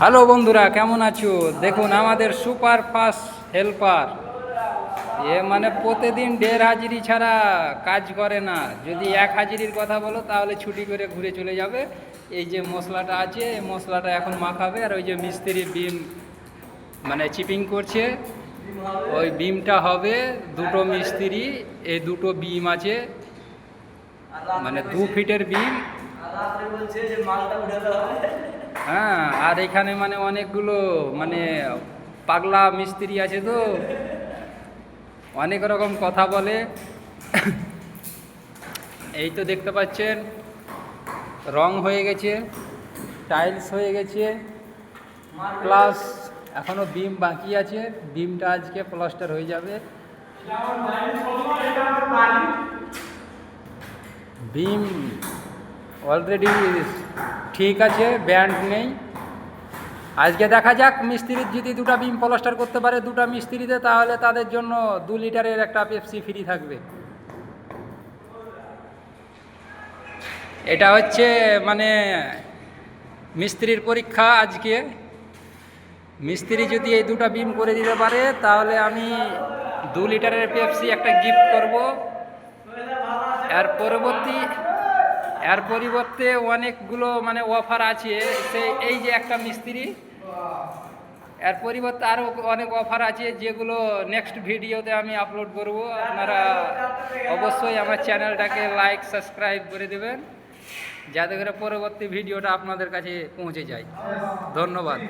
Hello বন্ধুরা, কেমন আছো? দেখুন আমাদের সুপার ফাস্ট হেল্পার মানে প্রতিদিন 1.5 হাজিরি ছাড়া কাজ করে না। যদি 1 হাজিরির কথা বলো তাহলে ছুটি করে ঘুরে চলে যাবে। এই যে মশলাটা আছে, এই মশলাটা এখন মাখাবে। আর ওই যে মিস্ত্রি বিম চিপিং করছে, ওই বিমটা হবে। দুটো মিস্ত্রি, এই দুটো বিম আছে, 2 ফিটের বিম। হ্যাঁ, আর এখানে অনেকগুলো পাগলা মিস্ত্রি আছে, তো অনেক রকম কথা বলে। এই তো দেখতে পাচ্ছেন, রং হয়ে গেছে, টাইলস হয়ে গেছে, প্লাস এখনো বিম বাকি আছে। বিমটা আজকে প্লাস্টার হয়ে যাবে। বিম অলরেডি ঠিক আছে, ব্যান্ড নেই। আজকে দেখা যাক, মিস্ত্রির যদি 2টা বিম প্লাস্টার করতে পারে 2টা মিস্ত্রিতে, তাহলে তাদের জন্য 2 লিটারের একটা পেপসি ফ্রি থাকবে। এটা হচ্ছে মিস্ত্রির পরীক্ষা আজকে। মিস্ত্রি যদি এই 2টা বিম করে দিতে পারে, তাহলে আমি 2 লিটারের পেপসি একটা গিফট করব। এর পরিবর্তে অনেকগুলো অফার আছে। এই যে একটা মিস্ত্রি, এর পরিবর্তে আরও অনেক অফার আছে, যেগুলো নেক্সট ভিডিওতে আমি আপলোড করব। আপনারা অবশ্যই আমার চ্যানেলটাকে লাইক সাবস্ক্রাইব করে দেবেন, যাতে করে পরবর্তী ভিডিওটা আপনাদের কাছে পৌঁছে যায়। ধন্যবাদ।